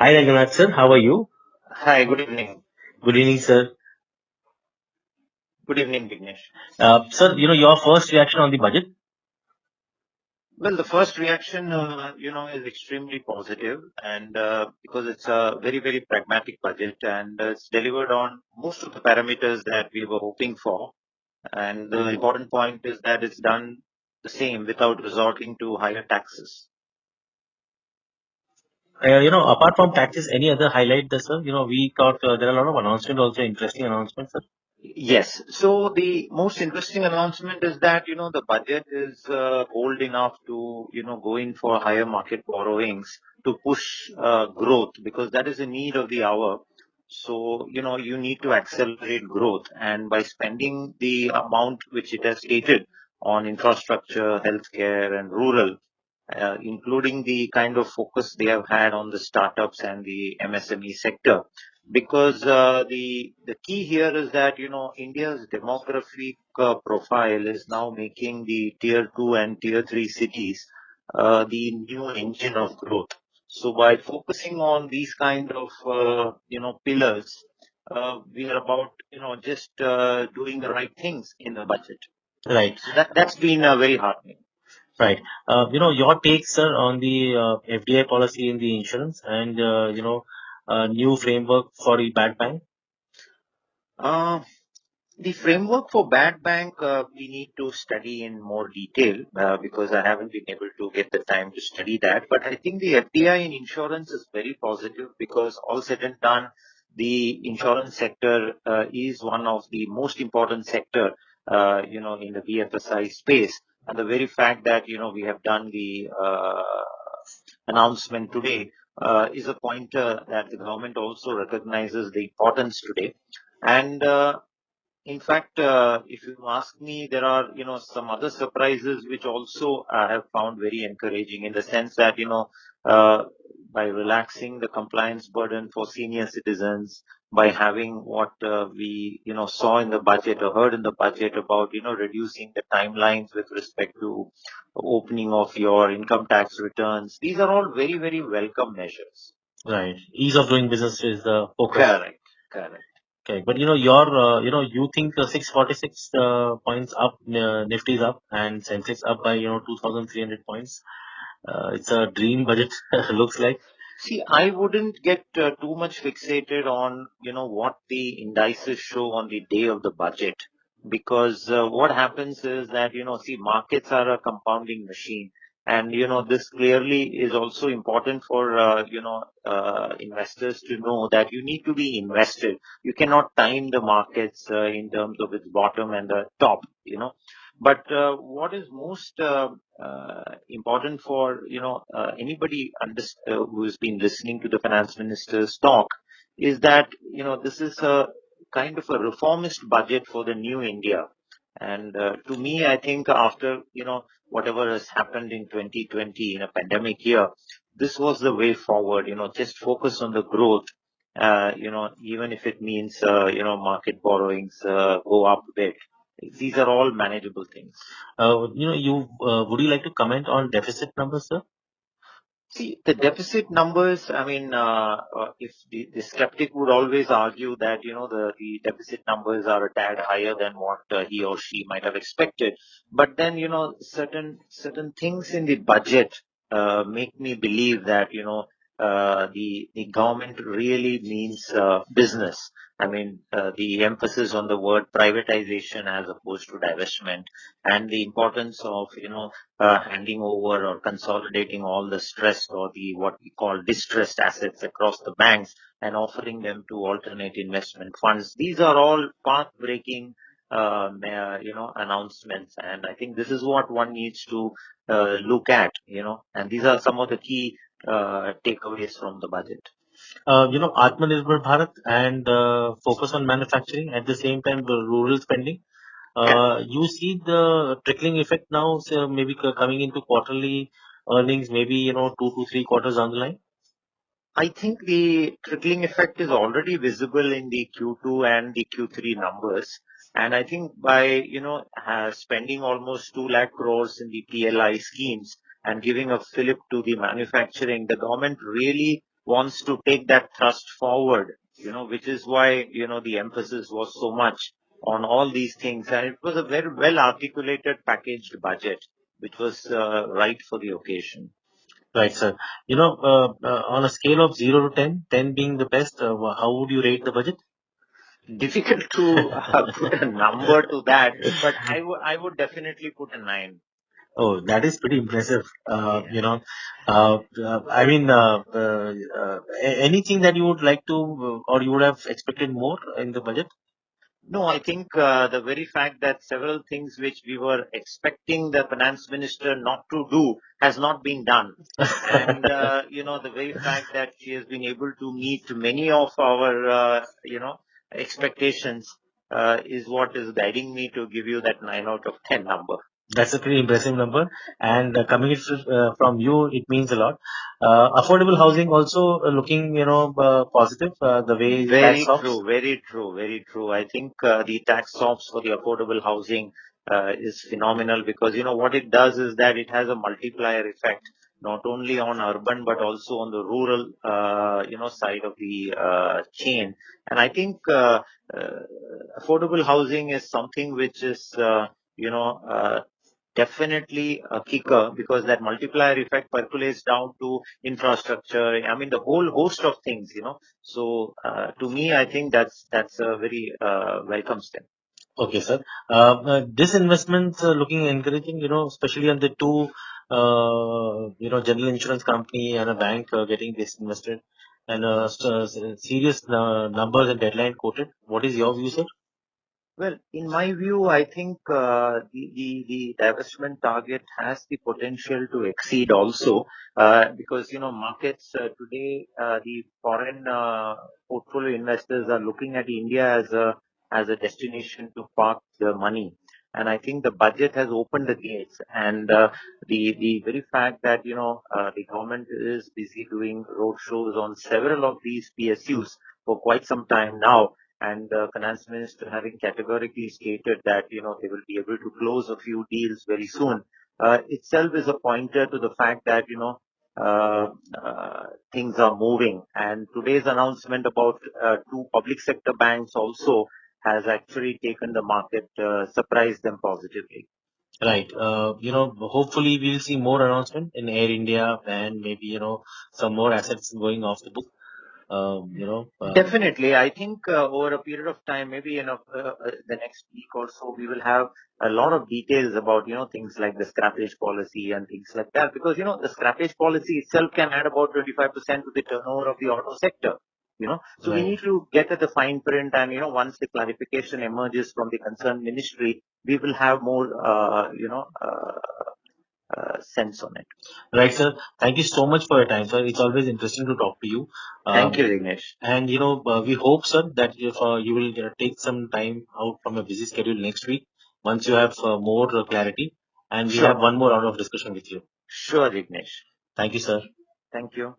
Hi Ranganath sir, how are you? Hi, good evening. Good evening sir. Good evening, Vignesh. Sir, your first reaction on the budget? Well, the first reaction, is extremely positive, and because it's a very, very pragmatic budget, and it's delivered on most of the parameters that we were hoping for. And the important point is that it's done the same without resorting to higher taxes. Apart from taxes, any other highlight there, sir? We thought there are a lot of announcements also, interesting announcements, sir. Yes. So the most interesting announcement is that, the budget is bold enough to, go in for higher market borrowings to push growth because that is a need of the hour. So, you need to accelerate growth. And by spending the amount which it has stated on infrastructure, healthcare, and rural, including the kind of focus they have had on the startups and the MSME sector. Because the key here is that India's demographic profile is now making the tier two and tier three cities the new engine of growth. So by focusing on these kind of pillars, we are about just doing the right things in the budget. Right, So that's been very heartening. right. Your take, sir, on the FDI policy in the insurance and, new framework for the bad bank? Uh, The framework for bad bank, we need to study in more detail because I haven't been able to get the time to study that. But I think the FDI in insurance is very positive because all said and done, the insurance sector is one of the most important sector, in the BFSI space. And the very fact that, we have done the announcement today is a pointer that the government also recognizes the importance today. And in fact, if you ask me, there are, some other surprises which also I have found very encouraging in the sense that, uh, by relaxing the compliance burden for senior citizens, by having what we, saw in the budget or heard in the budget about, reducing the timelines with respect to opening of your income tax returns. These are all very, very welcome measures. Right. Ease of doing business is the focus. Correct, correct. Okay, but you think 646 points up, Nifty is up, and Sensex up by 2,300 points. It's a dream budget, looks like. See, I wouldn't get too much fixated on, what the indices show on the day of the budget, because what happens is that, see, markets are a compounding machine. And, this clearly is also important for, investors to know that you need to be invested. You cannot time the markets in terms of its bottom and the top. But what is most important for anybody who has been listening to the finance minister's talk is that this is a kind of a reformist budget for the new India. And to me, I think after whatever has happened in 2020 in a pandemic year, this was the way forward. Just focus on the growth. Even if it means market borrowings go up a bit, these are all manageable things. Would you like to comment on deficit numbers, sir? See, the deficit numbers, I mean, if the skeptic would always argue that, the deficit numbers are a tad higher than what he or she might have expected. But then, certain things in the budget make me believe that, the government really means business. I mean, the emphasis on the word privatization as opposed to divestment and the importance of, handing over or consolidating all the stressed or the what we call distressed assets across the banks and offering them to alternate investment funds. These are all path-breaking, announcements, and I think this is what one needs to look at, and these are some of the key takeaways from the budget. Atmanirbhar Bharat and focus on manufacturing at the same time, the rural spending. You see the trickling effect now, so maybe coming into quarterly earnings, maybe 2 to 3 quarters down the line. I think the trickling effect is already visible in the Q2 and the Q3 numbers. And I think by, spending almost 2 lakh crores in the PLI schemes and giving a fillip to the manufacturing, the government really wants to take that thrust forward, which is why, the emphasis was so much on all these things. And it was a very well articulated packaged budget, which was right for the occasion. Right, sir. On a scale of 0 to 10, 10 being the best, how would you rate the budget? Difficult to put a number to that, but I would definitely put a 9. Oh, that is pretty impressive. Yeah. I mean, anything that you would like to, or you would have expected more in the budget? No, I think the very fact that several things which we were expecting the finance minister not to do has not been done. And, the very fact that she has been able to meet many of our, expectations is what is guiding me to give you that 9 out of 10 number. That's a pretty impressive number. And coming from you, it means a lot. Affordable housing also looking, positive, the way the tax Very offs. true, very true, very true. I think the tax swaps for the affordable housing is phenomenal because what it does is that it has a multiplier effect not only on urban but also on the rural side of the chain. And I think uh, affordable housing is something which is you know definitely a kicker because that multiplier effect percolates down to infrastructure. I mean, the whole host of things. So to me, I think that's a very welcome step. Okay, sir. This investment looking encouraging, especially on the two, general insurance company and a bank getting this invested and serious numbers and deadline quoted. What is your view, sir? Well, in my view, I think the divestment target has the potential to exceed also because markets today the foreign portfolio investors are looking at India as a destination to park their money, and I think the budget has opened the gates, and the very fact that the government is busy doing road shows on several of these PSUs for quite some time now, and the finance minister having categorically stated that they will be able to close a few deals very soon itself is a pointer to the fact that uh, things are moving. And today's announcement about two public sector banks also has actually taken the market, surprised them positively. Right. Hopefully we'll see more announcement in Air India and maybe, some more assets going off the book. Definitely. I think over a period of time, maybe the next week or so, we will have a lot of details about things like the scrappage policy and things like that. Because the scrappage policy itself can add about 25% to the turnover of the auto sector. So we Right. need to get at the fine print, and once the clarification emerges from the concerned ministry, we will have more sense on it. Right, sir. Thank you so much for your time, sir. It's always interesting to talk to you. Thank you, Vignesh. And we hope, sir, that if you will take some time out from a busy schedule next week, once you have more clarity, and we have Sure. one more round of discussion with you. Sure, Vignesh. Thank you, sir. Thank you.